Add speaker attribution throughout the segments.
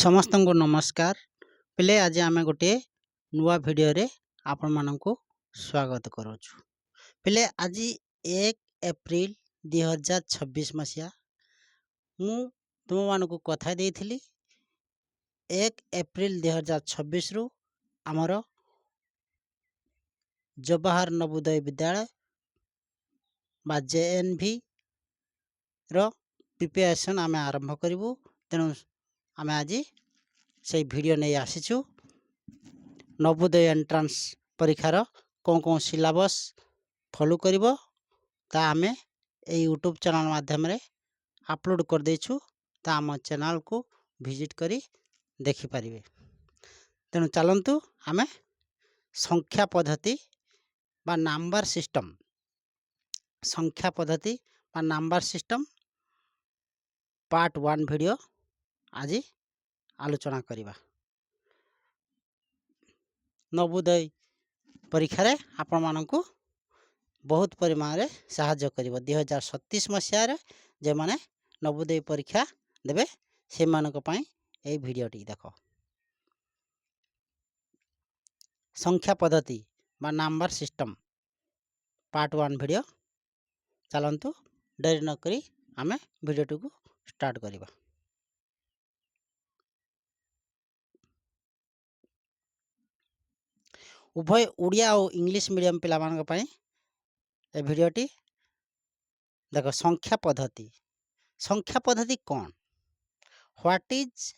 Speaker 1: समस्त को नमस्कार पिले आज आम गोटे नुआ भिडियो रे आपण मानकु स्वागत करूछु। पिले आज 1 एप्रिल 2026 मसिया मु तुम मानकु कथा देइथिली 1 एप्रिल 2026 रु आमर जवाहर नवोदय विद्यालय बा JNV रो प्रिपरेशन आम आरंभ करिवु। तेणु आम आज से वीडियो नहीं आसीचु नवोदय एंट्रांस परीक्षार कौन कौन सिलेबस फॉलो करिवो ता आमे ए यूट्यूब चैनल माध्यम रे अपलोड कर देछु। ता आम चैनल को विजिट करी देखि परिबे। तेणु चलंतु आमे संख्या पद्धति बा नंबर सिस्टम पार्ट 1 वीडियो आज आलोचना करिबा। नवोदय परीक्षा रे आपण मानकु बहुत परिमाण रे सहायता करिवो। 2027 मसिया रे जे माने नवोदय परीक्षा देबे से मानक पई ए वीडियो टी देखो। संख्या पद्धति बा नंबर सिस्टम पार्ट 1 वीडियो चलंतु देरी न करी आमे वीडियो टी को स्टार्ट करिबा। उभय ओडिया और इंग्लिश मीडियम पिला मानक पई ए वीडियोटी देखो। संख्या पद्धति कौन? What is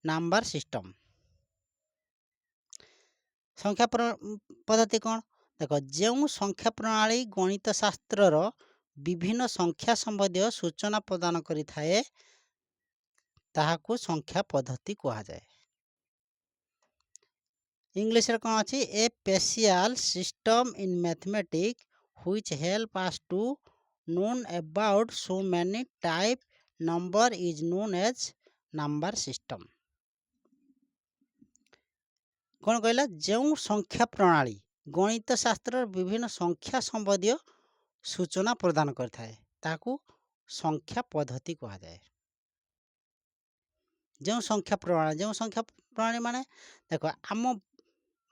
Speaker 1: number system? संख्या पद्धति कौन देखो। जो संख्या प्रणाली गणित शास्त्र रो विभिन्न संख्या संबंधी सूचना प्रदान करि थाए ताहाकू संख्या पद्धति कहा जाए। इंग्लिश रे कौन अछि? A special system in mathematics which help us to known about so many type number is known as number system। कौन कहला? जो संख्या प्रणाली गणित शास्त्र विभिन्न संख्या संबंधी सूचना प्रदान करता है ताकू संख्या पद्धति कहा जाए। जो संख्या प्रणाली माने देखो आम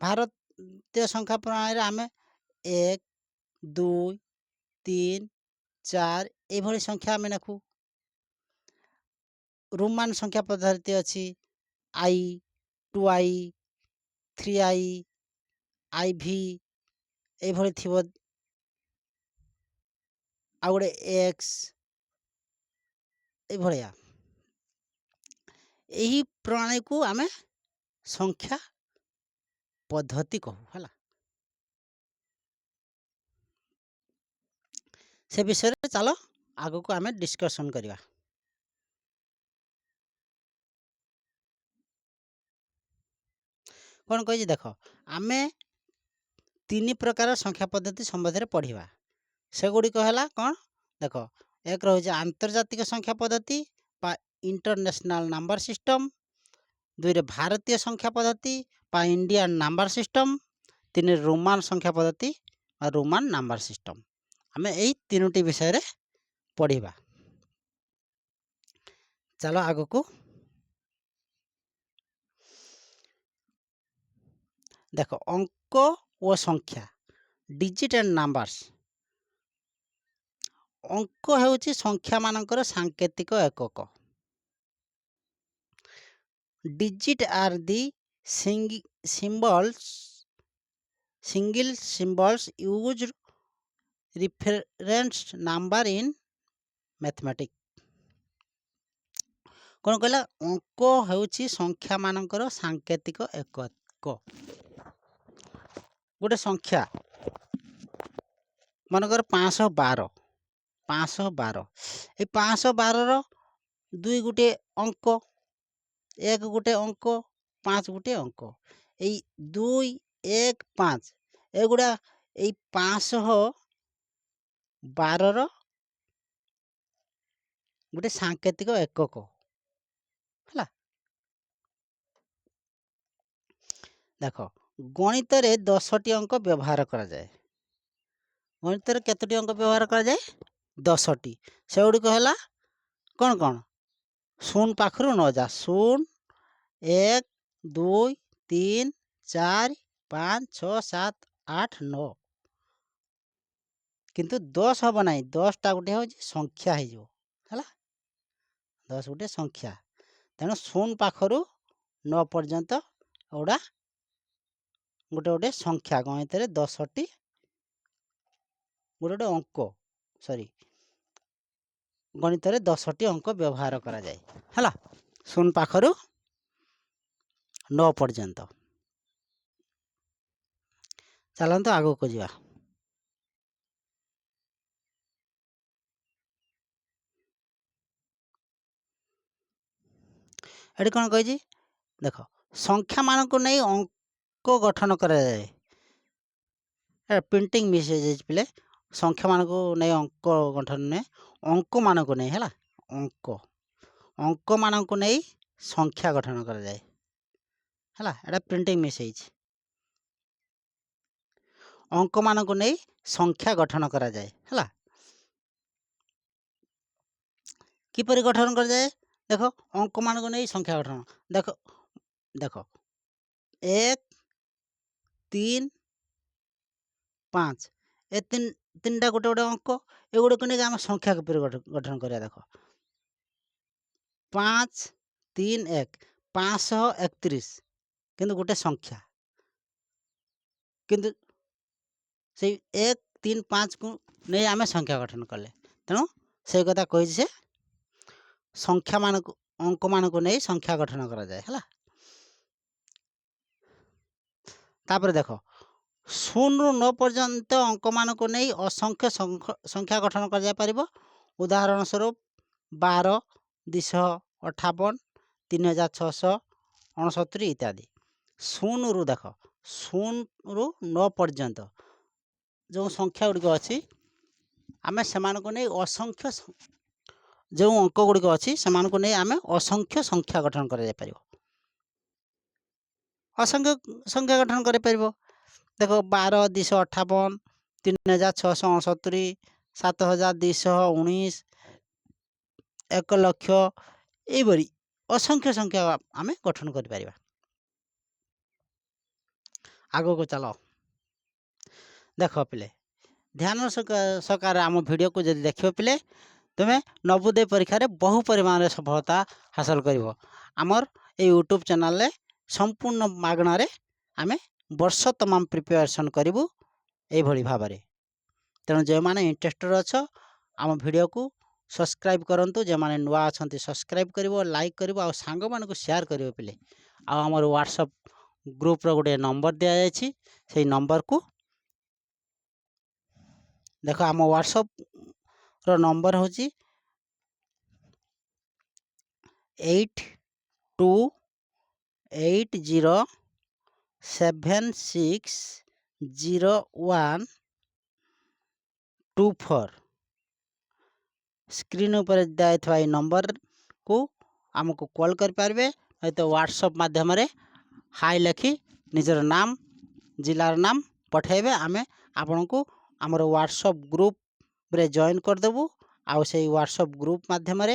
Speaker 1: भारतीय संख्या प्रणाली रे आमे 1 2 3 4 ए भली संख्या आमे नखु। रोमान संख्या पद्धति अछि I 2I 3I IV ए भली थिबो। आ गोटे X ए भलिया एही प्रणाली को आमे संख्या पद्धति कहू हला। से विषय रे चलो आगो को आमे डिस्कशन करिवा। कौन कहि देखो आमे 3 प्रकार संख्या पद्धति संबंध रे पढ़िबा। से गुडी कहला कौन देखो। एक रहो जे अंतर्जातिक संख्या पद्धति बा इंटरनेशनल नंबर सिस्टम। 2 रे भारतीय संख्या पद्धति बा इंडियन नंबर सिस्टम। 3 रोमान संख्या पद्धति बा रोमान नंबर सिस्टम। हमें यही तीनोटी विषय रे पढ़िबा। चलो आगो को देखो। अंक और संख्या डिजिट एंड नंबर्स। अंक हेउची संख्या मानकर सांकेतिक एकक। Digit are the single symbols used reference number in mathematics। कौन कहला? अंक हेउची संख्या मानकर सांकेतिक एकक। गोटे संख्या मानकर 512 ए 512 रो 2 गुटे अंक 1 गुटे अंक 5 गुटे अंक ए 2 1 5 एगुड़ा ए 512 रो गुटे सांकेतिक एकक हला। देखो गणित रे 10टी अंक व्यवहार करा जाए। गणित रे केतोटी अंक व्यवहार करा जाए? 10टी। से गुडी कहला कौन शून्य पाखु न जा शून्य 1 2 3 4 5 6 7 8 9 किंतु 10 हम ना 10टा गोटे हूँ संख्या है 10 गोटे संख्या तेणु शून्य पाखु 9 पर्यंत एगुड़ा गोटे गोटे संख्या गणित 10टी गोटे गोटे अंक सॉरी गणित 10टी अंक व्यवहार करा जाए है शून्य पाखु 9 पर्यंत चलते आगो को जा ये कौन कही देख संख्या मान को नहीं अंक गठन करा जाए प्रिंटिंग मिस हो जाए पिले संख्या मान को नहीं अंक गठन नहीं अंक मान को नहीं है अंक अंक मान को नहीं संख्या गठन करा जाए है एटा प्रिंटिंग मिस अंक मान को नहीं संख्या गठन करा जाए है किपरि गठन कर जाए देख अंक मान को नहीं संख्या गठन देख देख 1 3 5 ए तीनटा गोटे गोटे अंक एगुड़ा को नहीं आम संख्या किपरि गठन करा देख 5 3 1 531 किंतु गोटे संख्या किंतु से 1 3 5 को नहीं आम संख्या गठन कले तेणु से कथा कही से संख्या मान को अंक मान को नहीं संख्या गठन करा जाए है तापर देख 0 ରୁ 9 पर्यंत अंक मान को नहीं असंख्य संख्या गठन कर जाय परिबो उदाहरण स्वरूप 12 258 3669 इत्यादि 0 ରୁ देख 0 ରୁ 9 पर्यंत जो संख्या गुड़िक अच्छी आम से नहीं असंख्य जो अंक गुड़िक अच्छी से नहीं आम असंख्य संख्या गठन कर जाय परिबो असंख्य संख्या गठन कर परिबो देख 12 258 3669 7219 1 लक्ष यही असंख्य संख्या आम गठन कर आग को चलो देख पिले ध्यान सकार आम वीडियो को जब देख पिले तुम्हें नवोदय परीक्षा रे बहु परिमाण रे सफलता हासिल कर आमर ये यूट्यूब चैनल रे संपूर्ण मागण आम वर्ष तमाम प्रिपेरेसन करूँ ये भाव में तेणु जो मैंने इंटरेस्टेड अच्छ आम वीडियो को सब्सक्राइब करूँ जो मैंने नुआ अच्छा सब्सक्राइब कर लाइक कर सांग मान को शेयर कर पिले आमर व्हाट्सएप ग्रुप रो गोटे नंबर दि जाए से नंबर को देख आम व्हाट्सएप रो नंबर हूँ 8281760124 स्क्रीन ऊपर दिखाई नंबर को आमको कॉल कर पारे नहीं तो व्हाट्सएप माध्यम हाई लिखि निजर नाम जिलार नाम पठेबे आमे आपण को आमर व्हाट्सएप ग्रुप रे जॉइन करदेबू आउ से व्हाट्सएप ग्रुप माध्यम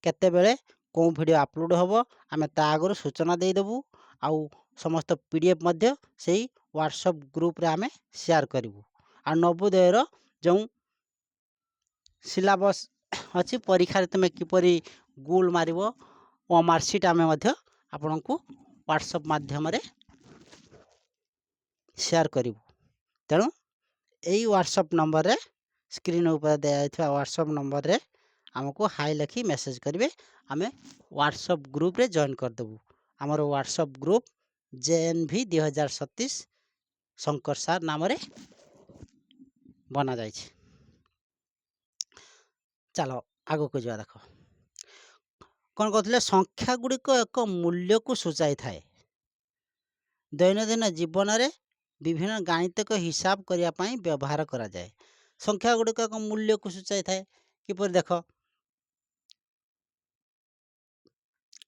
Speaker 1: केते बेले कौ वीडियो अपलोड हम आम ता आगर सूचना देदेबू आउ समस्त पीडीएफ मध्य से व्हाट्सएप ग्रुप रे आमे शेयर करूँ आ नवोदयर जो सिलेबस अच्छी परीक्षा तुम किपरि गोल मार मार्कशीट आम आपण को व्हाट्सएप माध्यम शेयर करूँ तेणु यही व्हाट्सएप नंबर रे स्क्रीन ऊपर दिया व्हाट्सएप नंबर रे आमको हाई लिखि मेसेज करेंगे आम व्हाट्सएप ग्रुप रे जॉइन करदेबू आमर व्हाट्सएप ग्रुप JNV 2027 शंकर सार नाम रे बना जाए चलो आग को जा देख कौन कहते संख्या गुड़िक एक मूल्य को सूचाई थाए दैनंदिन जीवन में विभिन्न गाणितिक हिसाब करने व्यवहार करा जाए संख्या गुड़िक एक मूल्य को सूचाई थाए किपर देख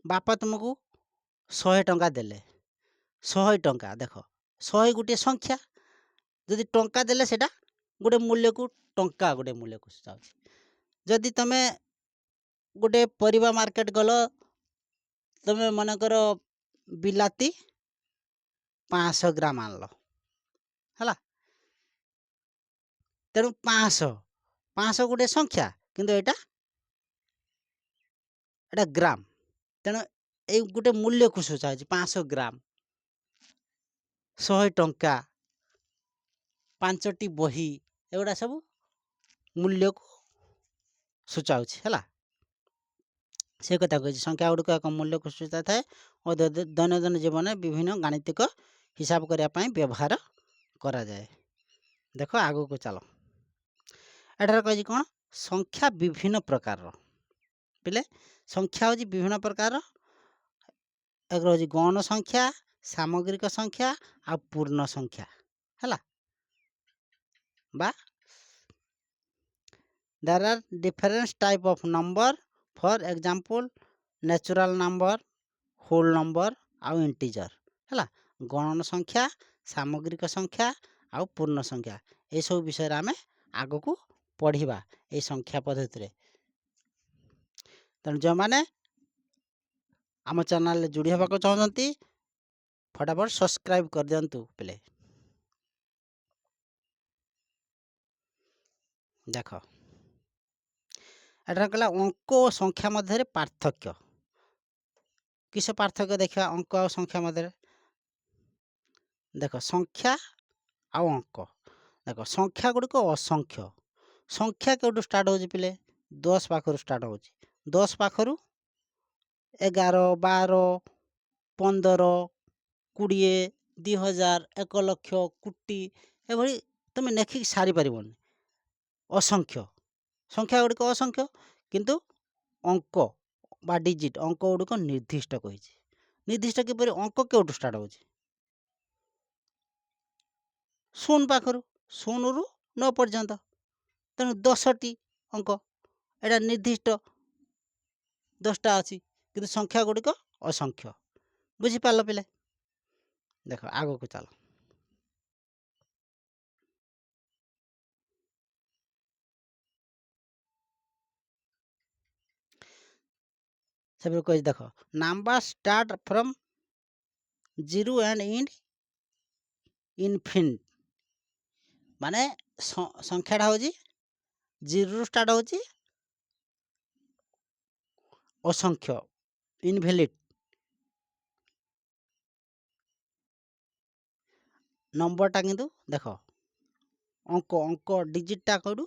Speaker 1: बापा तुमको 100 टंका देले 100 टंका देख 100 गोटे संख्या जदि टंका देले सेटा गोटे मूल्य को टंका गोटे मूल्य को सूचाऊँ जदि तुम गोटे परिबा मार्केट गल तुम मन कर बिलाती 500 ग्राम आनल है तेणु 500 गोटे संख्या किंतु एटा ग्राम तेणु ये गोटे मूल्य को सूचा 500 ग्राम 100 टंका 5टी बही एगुड़ा सब मूल्य को सूचाऊँ है से कथा कही संख्या गुड़िक एक मूल्य को सूचा थाए और दैनंदिन जीवन में विभिन्न गाणितिक हिसाब करने व्यवहार करा जाए। देख आगु को चलो एठार कही कौन संख्या विभिन्न प्रकार पिले संख्या हूँ विभिन्न प्रकार एक हूँ गौण संख्या सामग्रिक संख्या आ पूर्ण संख्या है बा there are different type of number for example natural number whole number आउ इंटीजर है गणन संख्या सामग्रिक संख्या आउ पूर्ण संख्या ये सब विषय आम आग को पढ़ा ये संख्या पद्धति तेणु जो मैंने आम चैनल जोड़ी होगा चाहते फटाफट सब्सक्राइब कर दिंतु पिले देख एटा कहला अंक और संख्या मध्य पार्थक्य किस पार्थक्य देखा अंक और संख्या मध्य देख संख्या आ अंक देख संख्या गुड़िक असंख्य संख्या कौटू स्टार्ट हो पिले 10 पाखर स्टार्ट हो 10 पाखर 11 12 15 20 2000 1 लक्ष कोटी एभली तुम लेखिक सारी पारबनी असंख्य संख्या गुड़िक असंख्य किंतु अंक बा डिजिट अंक गुड़िक निर्दिष्ट कही निर्दिष्ट किपर अंक कौटू स्टार्ट हो 0 पाखर 0 रु 9 पर्यंत तेणु 10टी अंक एटा निर्दिष्ट 10टा अच्छी किंतु संख्या गुड़िक असंख्य बुझीपार पिले देख आग को चलो सब कही देख number start from 0 and and infinite माने संख्याटा हूँ 0 स्टार्ट हो असंख्य इनभैलिड नंबरटा किंतु देख अंक अंक डिजिटटा कौटू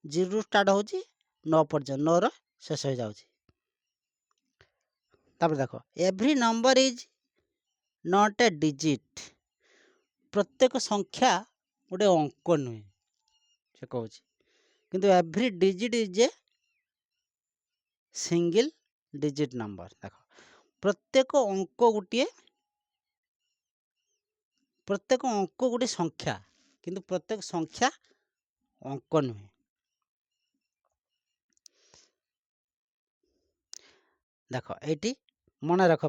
Speaker 1: 0 स्टार्ट हो 9 पर्यंत 9 रो शेष हो जाऊँ देख every number is not a digit प्रत्येक संख्या गोटे अंक नुहे से कहूँ किंतु every digit is a single digit number देख प्रत्येक अंक गोटे संख्या किंतु प्रत्येक संख्या अंक नुहे देख ये मन रख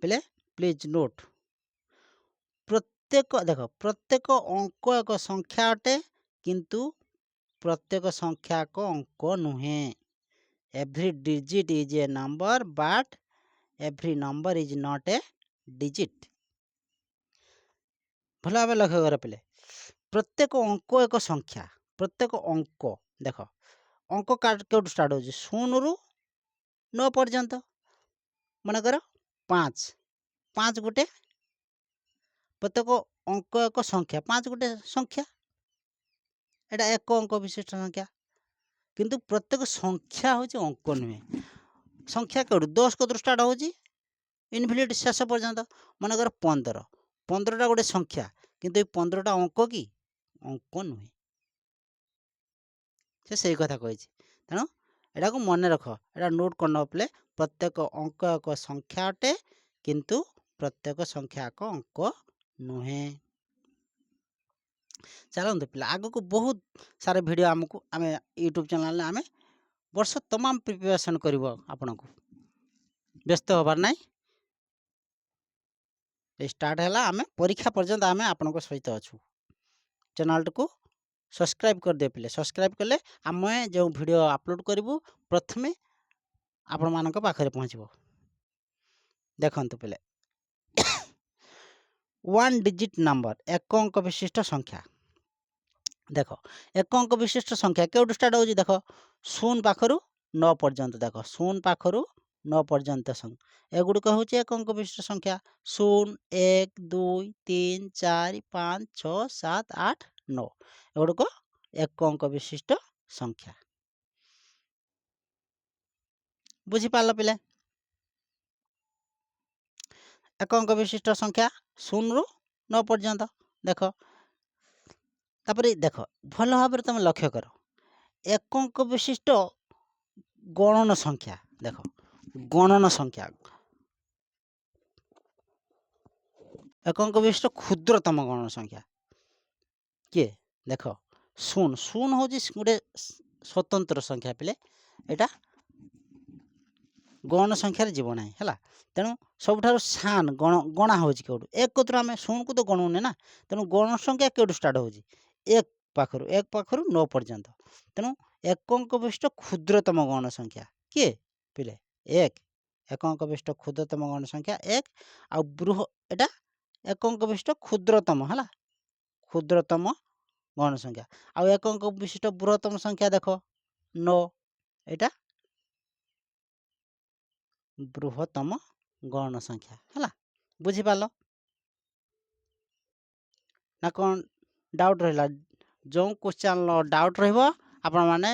Speaker 1: पिले प्लीज नोट प्रत्येक देख प्रत्येक अंक एक संख्या अटे किंतु प्रत्येक संख्या को अंक नुहे every digit is a number but every number is not a digit भल भाव लक्ष्य कर पिले प्रत्येक अंक एक संख्या प्रत्येक अंक देख अंक कौटू स्टार्ट हो 0 रु 9 पर्यंत मनकर 5 5 गोटे प्रत्येक अंक एक संख्या 5 गोटे संख्या एटा एक अंक विशिष्ट संख्या किंतु प्रत्येक संख्या हूँ अंक नुहे संख्या कौटू 10 कौटू स्टार्ट हो इनफिनिट शेष पर्यंत मनकर 15 15टा गोटे संख्या किंतु 15टा अंक कि अंक नुहे से कथा कही तेणु एटा को मन रख एटा नोट कर पे प्रत्येक अंक एक संख्या अटे किंतु प्रत्येक संख्या एक अंक नुहे चलते पे आग को बहुत सारा वीडियो आमको आम यूट्यूब चैनल आम वर्ष तमाम प्रिपरेशन कर आपण को व्यस्त हबार ना स्टार्ट है आम परीक्षा पर्यंत आम आपण सहित अच्छु चैनल को सब्सक्राइब कर दे पे सब्सक्राइब कले आम जो वीडियो अपलोड करूँ प्रथमे आपण मान पाखे पहुँचब देखंतु पिले 1 डिजिट नंबर एक अंक विशिष्ट संख्या देख एक अंक विशिष्ट संख्या केउटु स्टार्ट होउची देख 0 पाखरु 9 पर्यंत देख 0 पाखरु 9 पर्यंत एगुड़िक हूँ एक अंक विशिष्ट संख्या 0 1 2 3 4 5 6 7 8 9 एगुड़िक एक अंक विशिष्ट संख्या बुझीपार पिले एक अंक विशिष्ट संख्या 0 रु 9 पर्यंत देख तापर देख भल भाव तुम लक्ष्य कर एक अंक विशिष्ट गणन संख्या देख गणन संख्या एक अंक विशिष्ट क्षुद्रतम गणन संख्या किए देख शून शून हूँ गोटे स्वतंत्र संख्या पिले एटा गण संख्यार जीव ना है तेणु सबुठ सान गणा हो एक कतु आम शून को तो गणुने ना तेणु गण संख्या केटू स्टार्ट हो एक पाखर 9 पर्यंत तेणु एक अंक विशिष्ट क्षुद्रतम गण संख्या किए पिले एक अंक विशिष्ट क्षुद्रतम गण संख्या एक आ बृह एटा एक अंक विशिष्ट क्षुद्रतम है क्षुद्रतम गण संख्या आ एक अंक विशिष्ट बृहत्तम संख्या देख 9 एटा बृहत्तम गण संख्या है बुझीपाल ना कौन डाउट रहा जो क्वेश्चन डाउट आपण माने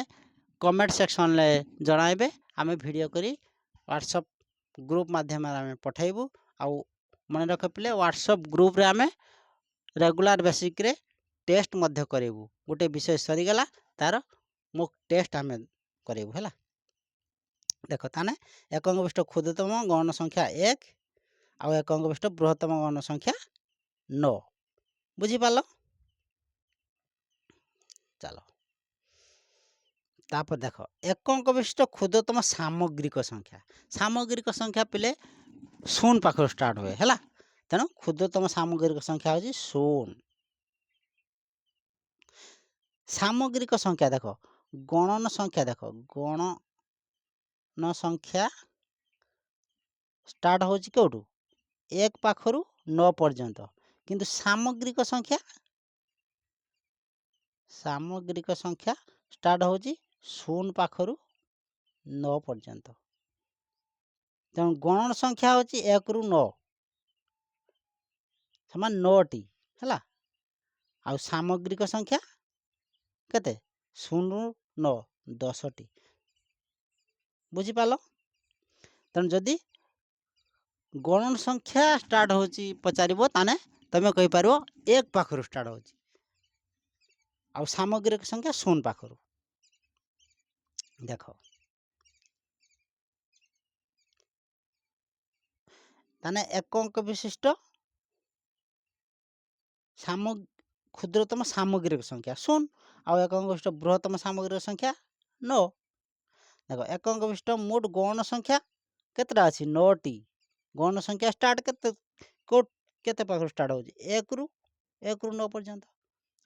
Speaker 1: कमेंट सेक्शन ले जणाइबे आम वीडियो करी व्हाट्सएप ग्रुप माध्यम आम पठेबू आउ मन रख पिले व्हाट्सएप ग्रुप रे आम रेगुलर बेसिक रे टेस्ट मध्य करेबू गोटे विषय सरीगला तार मुक टेस्ट आम करेबू है देख ताने एक अंक विशिष्ट क्षुद्रतम गण संख्या 1 आउ एक अंक विशिष्ट बृहत्तम गण संख्या 9 बुझीपाल चलो तापर देख एक अंक विशिष्ट क्षुद्रतम सामग्रिक संख्या पिले 0 पाखर स्टार्ट हुए है तेणु क्षुद्रतम सामग्रिक संख्या हूँ 0 सामग्रिक संख्या देख गणन संख्या देख गणन संख्या स्टार्ट हो कौटू एक पाखर 9 पर्यंत किंतु सामग्रिक संख्या स्टार्ट हो 0 पाखर 9 पर्यंत तेणु गणन संख्या हूँ 1 रु 9 समान 9 टी है आ सामग्रिक संख्या केते 0 रु 9 10 टी बुझीपाल तेणु जदि गणन संख्या स्टार्ट हो पचार ताने तुम कहीपर एक पाखर स्टार्ट हो आ सामग्रिक संख्या 0 पाखर देख ताने एक अंक विशिष्ट क्षुद्रतम सामग्रिक संख्या 0 आ एक अंक विशिष्ट बृहत्तम सामग्रिक संख्या 9 देख एक अंक विशिष्ट मोट गण संख्या केतटा अच्छी 9 टी गण संख्या स्टार्ट केते पाखर स्टार्ट हो 1 रु 9 पर्यंत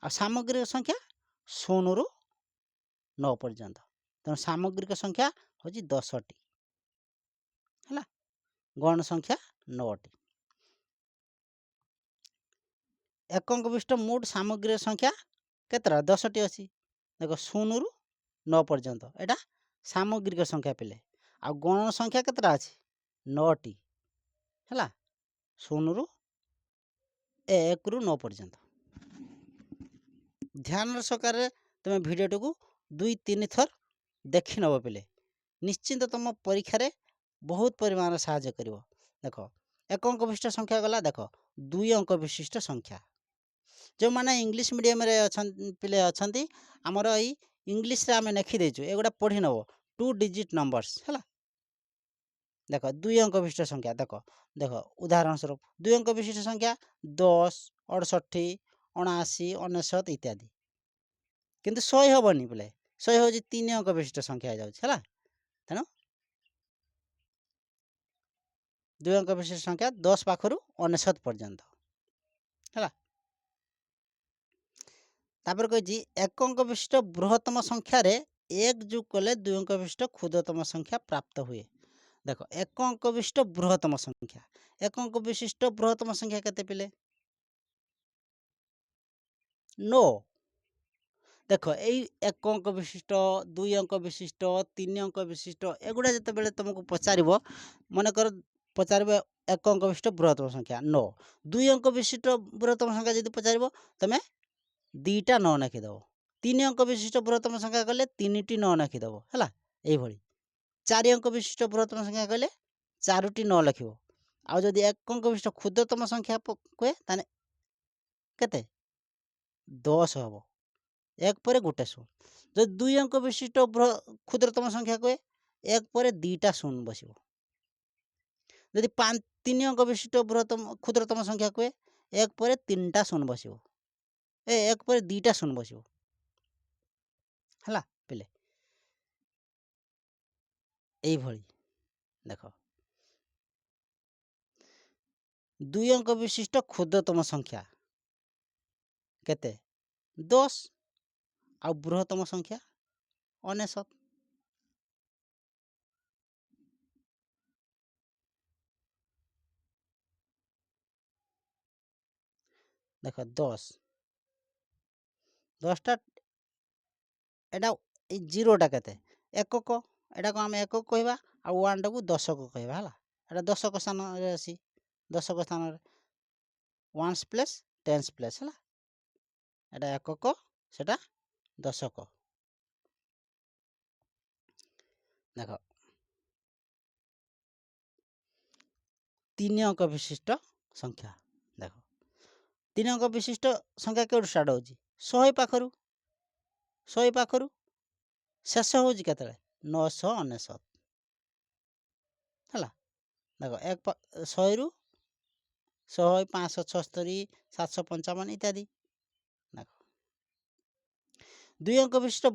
Speaker 1: आ सामग्रिक संख्या 0 रु 9 पर्यंत तेणु सामग्रिक संख्या हूँ 10 टी है गण संख्या 9 टी एक अंक विशिष्ट मोट सामग्रिक संख्या केतटा 10 टी अच्छी देख 0 रु 9 पर्यंत एटा सामग्रिक संख्या पिले आ गणन संख्या केतटा अच्छी 9 टी है 0 रु 1 रु 9 पर्यंत ध्यान सकार तुम भिडियो को 2-3 थर देखि नब पिले निश्चिंत तुम परीक्षा रे बहुत परिमाण साहाय्य कर देख एक अंक विशिष्ट संख्या गला देख 2 अंक विशिष्ट संख्या जो मैंने इंग्लिश मीडियम रे पिले अच्छा आमर यही इंग्लिश रे आम लिखिदेचु एगुड़ा पढ़ी नब 2 डिजिट नंबर्स है देख 2 अंक विशिष्ट संख्या देख देख उदाहरण स्वरूप 2 अंक विशिष्ट संख्या 10 68 79 99 इत्यादि किंतु 100 हेनी बोले 100 हूँ 3 अंक विशिष्ट संख्या है तेणु 2 अंक विशिष्ट संख्या 10 पाखर 99 पर्यंत है तापर कही एक अंक विशिष्ट बृहत्तम संख्यार 1 जोग कले 2 अंक विशिष्ट क्षुद्रतम संख्या प्राप्त हुए देख एक अंक विशिष्ट बृहत्तम संख्या एक अंक विशिष्ट बृहत्तम संख्या केते पिले 9 देख यही एक अंक विशिष्ट दुई अंक विशिष्ट तीन अंक विशिष्ट एगुड़ा जिते बड़े तुमको पचार मनकर पचार एक अंक विशिष्ट बृहत्तम संख्या 9 दुई अंक विशिष्ट बृहत्तम संख्या जब पचार तुम दीटा 9 लिखिदेव तीन अंक विशिष्ट बृहत्तम संख्या कले तीन टी 9 लिखिदेव है यही चार अंक विशिष्ट बृहत्तम संख्या कले चारोटी 9 लिख आउ जदि एक अंक विशिष्ट क्षुद्रतम संख्या कहे ताने केते 10 हम एक पर गोटे शून्य जो दुई अंक विशिष्ट क्षुद्रतम संख्या कहे एक पर दीटा शून्य बस जदि तीन अंक विशिष्ट बृहत्तम क्षुद्रतम संख्या कहे एक पर तीन टा शून्य बस एक पर दीटा शून्य बस है पिले यही देख दुई अंक विशिष्ट क्षुद्रतम संख्या केते 10 आ बृहत्तम संख्या 99 देख 10टा एटा जीरोटा केते एकक एटा को आम एकक कहवा आ वन टाक दशक कहवा है एटा दशक स्थान आसी दशक स्थान वन्स प्लेस टेन्स प्लेस है एटा एकक सेटा दशक देख तीन अंक विशिष्ट संख्या देख तीन अंक विशिष्ट संख्या केउठ स्टार्ट होची 100 पाखरु 100 पाखरु शेष होची केतले 999 है देख एक 100 रु 100 576 755 इत्यादि देख दुई अंक विशिष्ट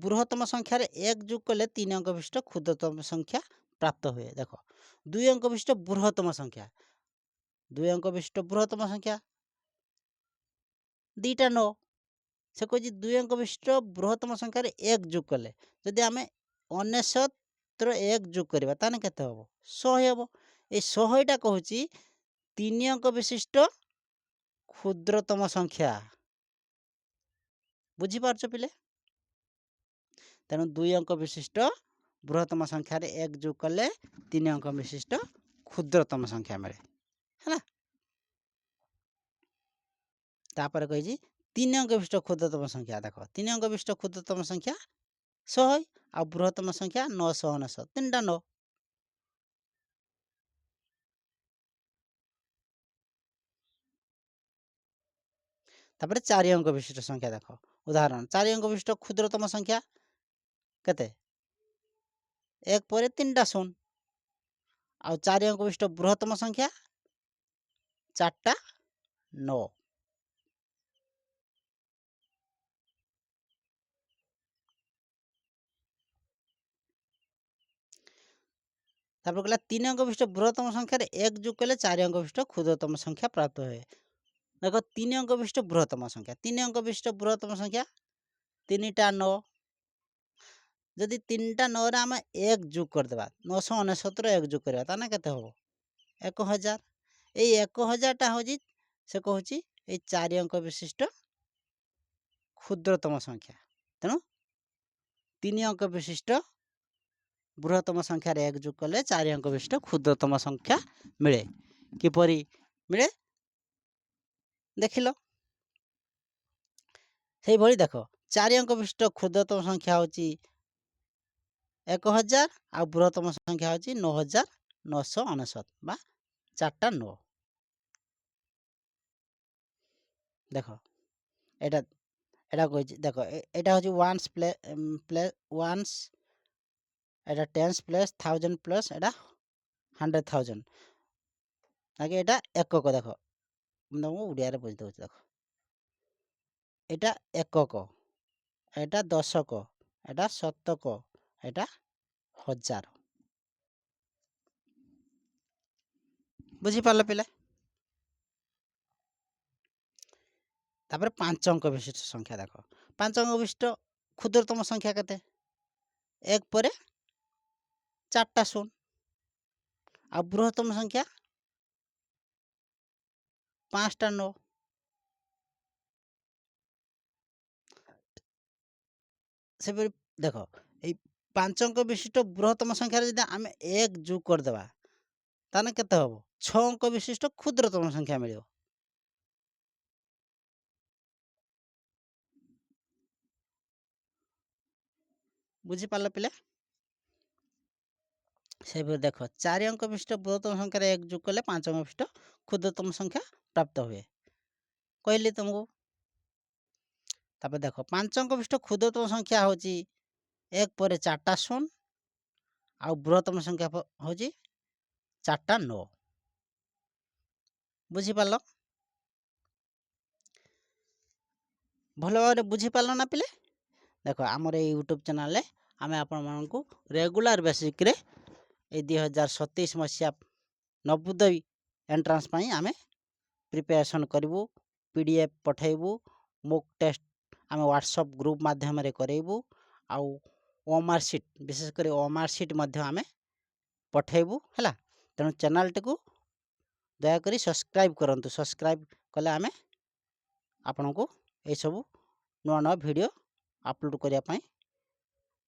Speaker 1: बृहत्तम संख्यार एक जोग कले तीन अंक विशिष्ट क्षुद्रतम संख्या प्राप्त हुए देख दुई अंक विशिष्ट बृहत्तम संख्या दुई अंक विशिष्ट बृहत्तम संख्या दीटा 9 से कह दुई अंक विशिष्ट बृहत्तम संख्यार एक जोग कले जदि आम 99 एक जोग करवा ताने केते हम 100 हम ये 100टा कहूँ तीन अंक विशिष्ट क्षुद्रतम संख्या बुझीपार पिले तेणु दुई अंक विशिष्ट बृहत्तम संख्यार एक जोग कले तीन अंक विशिष्ट क्षुद्रतम संख्या मिले है तापर कही तीन अंक विशिष्ट क्षुद्रतम संख्या देख तीन अंक विशिष्ट क्षुद्रतम संख्या 100 आ बृहत्तम संख्या 999 तीन टा 9 तापर चार अंक विशिष्ट संख्या देख उदाहरण चार अंक विशिष्ट क्षुद्रतम संख्या केते एक पर तीन टा शून्य आ चार अंक विशिष्ट बृहत्तम संख्या चारटा 9 तापर कहला तीन अंक विशिष्ट बृहत्तम संख्यार एक जोग कले चार अंक विशिष्ट क्षुद्रतम संख्या प्राप्त हुए देख तीन अंक विशिष्ट बृहत्तम संख्या तीन अंक विशिष्ट बृहत्तम संख्या तीन टा 9 जदि तीन टा 9 रे आम एक जोग करदेबा 999 एक जोग करवा ताने केते हो 1000 এই 1000टा होजी से कहूची ए चार अंक विशिष्ट क्षुद्रतम संख्या तेणु तीन अंक विशिष्ट बृहत्तम संख्यार एक जोग कले चार अंक विशिष्ट क्षुद्रतम संख्या मिले किपरि मिले देखिल से भली देख चार अंक विशिष्ट क्षुद्रतम संख्या होची 1000 आ बृहत्तम संख्या होची 9999 बा चारटा 9 देख एटा एटा कही देख एटा होची वन्स प्ले वन्स एटा tense plus thousand plus iota 100,000 आगे एटा एकक देख तुमको उड़िया रे बुझ दउछ देख एटा एकक एटा दशक एटा शतक एटा हजार बुझी पारल पिला तापर पांच अंक विशिष्ट संख्या देख पांच अंक विशिष्ट क्षुद्रतम संख्या केते एक पर चारटा शून्य ଆଉ ବୃହତ୍ତମ ସଂଖ୍ୟା 5ଟା 9। ସେପରି ଦେଖ ଏଇ 5 ଅଙ୍କ ବିଶିଷ୍ଟ ବୃହତ୍ତମ ସଂଖ୍ୟାରେ ଯଦି ଆମେ 1 ଯୋଗ କରିଦେବା ତାହେଲେ କେତେ ହେବ? 6 ଅଙ୍କ ବିଶିଷ୍ଟ କ୍ଷୁଦ୍ରତମ ସଂଖ୍ୟା ମିଳିବ। ବୁଝିପାରିଲ ପିଲା? ସେପରି ଦେଖ 4 ଅଙ୍କ ବିଶିଷ୍ଟ ବୃହତ୍ତମ ସଂଖ୍ୟାରେ 1 ଯୋଗ କଲେ 5 ଅଙ୍କ ବିଶିଷ୍ଟ କ୍ଷୁଦ୍ରତମ ସଂଖ୍ୟା ପ୍ରାପ୍ତ ହୁଏ କହିଲି ତୁମକୁ। ତାପରେ ଦେଖ 5 ଅଙ୍କ ବିଶିଷ୍ଟ କ୍ଷୁଦ୍ରତମ ସଂଖ୍ୟା ହେଉଛି 1 ପରେ 4ଟା 0 ଆଉ ବୃହତ୍ତମ ସଂଖ୍ୟା ହେଉଛି 4ଟା 9। ବୁଝିପାରିଲ? ଭଲ ଭାବରେ ବୁଝିପାରିଲ ନା ପିଲେ? ଦେଖ ଆମର ଏଇ ୟୁଟ୍ୟୁବ୍ ଚ୍ୟାନେଲରେ ଆମେ ଆପଣମାନଙ୍କୁ ରେଗୁଲାର ବେସିକ୍ରେ ଏଇ 2027 ମସିହା ନବୋଦୟ ଏଣ୍ଟ୍ରାନ୍ସ ପାଇଁ ଆମେ ପ୍ରିପାରେସନ୍ କରିବୁ। PDF ପଠାଇବୁ, ମୁକ୍ ଟେଷ୍ଟ ଆମେ ହ୍ୱାଟ୍ସଆପ୍ ଗ୍ରୁପ୍ ମାଧ୍ୟମରେ କରାଇବୁ, ଆଉ OMR ସିଟ୍ ବିଶେଷ କରି OMR ସିଟ୍ ମଧ୍ୟ ଆମେ ପଠାଇବୁ ହେଲା। ତେଣୁ ଚ୍ୟାନେଲଟିକୁ ଦୟାକରି ସବସ୍କ୍ରାଇବ୍ କରନ୍ତୁ। ସବସ୍କ୍ରାଇବ୍ କଲେ ଆମେ ଆପଣଙ୍କୁ ଏସବୁ ନୂଆ ନୂଆ ଭିଡ଼ିଓ ଅପଲୋଡ଼ କରିବା ପାଇଁ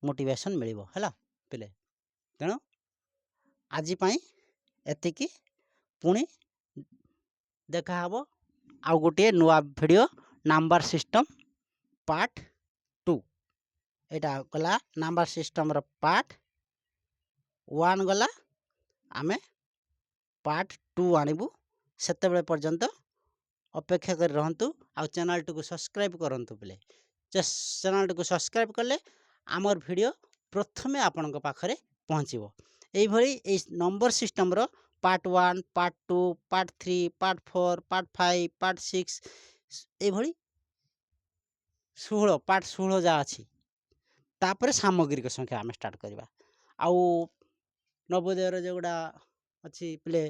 Speaker 1: ମୋଟିଭେସନ୍ ମିଳିବ ହେଲା ପିଲେ। ତେଣୁ ଆଜି ପାଇଁ ଏତିକି, ପୁଣି ଦେଖାହବ ଆଉ ଗୋଟିଏ ନୂଆ ଭିଡ଼ିଓ ନମ୍ବର ସିଷ୍ଟମ୍ ପାର୍ଟ 2। ଏଇଟା ଗଲା ନମ୍ବର ସିଷ୍ଟମ୍ର ପାର୍ଟ 1 ଗଲା, ଆମେ ପାର୍ଟ 2 ଆଣିବୁ। ସେତେବେଳେ ପର୍ଯ୍ୟନ୍ତ ଅପେକ୍ଷା କରି ରହନ୍ତୁ ଆଉ ଚ୍ୟାନେଲଟିକୁ ସବସ୍କ୍ରାଇବ୍ କରନ୍ତୁ ପିଲେ। ଚ୍ୟାନେଲଟିକୁ ସବସ୍କ୍ରାଇବ୍ କଲେ ଆମର ଭିଡ଼ିଓ ପ୍ରଥମେ ଆପଣଙ୍କ ପାଖରେ ପହଞ୍ଚିବ। এইଭଳି এই ନମ୍ବର ସିଷ୍ଟମ୍ର part 1, part 2, part 3, part 4, part 5, part 6 এইଭଳି 16 ପାର୍ଟ 16 ଯାହା ଅଛି। ତାପରେ ସାମଗ୍ରିକ ସଂଖ୍ୟା ଆମେ ଷ୍ଟାର୍ଟ କରିବା। ଆଉ ନବୋଦୟର ଯେଉଁଗୁଡ଼ା ଅଛି ପିଲେ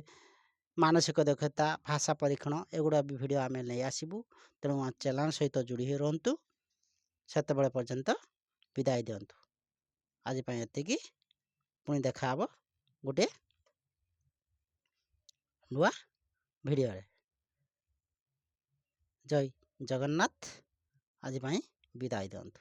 Speaker 1: ମାନସିକ ଦକ୍ଷତା, ଭାଷା ପରୀକ୍ଷଣ, ଏଗୁଡ଼ା ବି ଭିଡ଼ିଓ ଆମେ ନେଇ ଆସିବୁ। ତେଣୁ ଚ୍ୟାନେଲ ସହିତ ଯୋଡ଼ି ହୋଇ ରୁହନ୍ତୁ। ସେତେବେଳେ ପର୍ଯ୍ୟନ୍ତ ବିଦାୟ ଦିଅନ୍ତୁ। ଆଜି ପାଇଁ ଏତିକି, ପୁଣି ଦେଖା ହେବ ଗୋଟେ ନୂଆ ଭିଡ଼ିଓରେ। ଜୟ ଜଗନ୍ନାଥ। ଆଜି ପାଇଁ ବିଦାୟ ଦିଅନ୍ତୁ।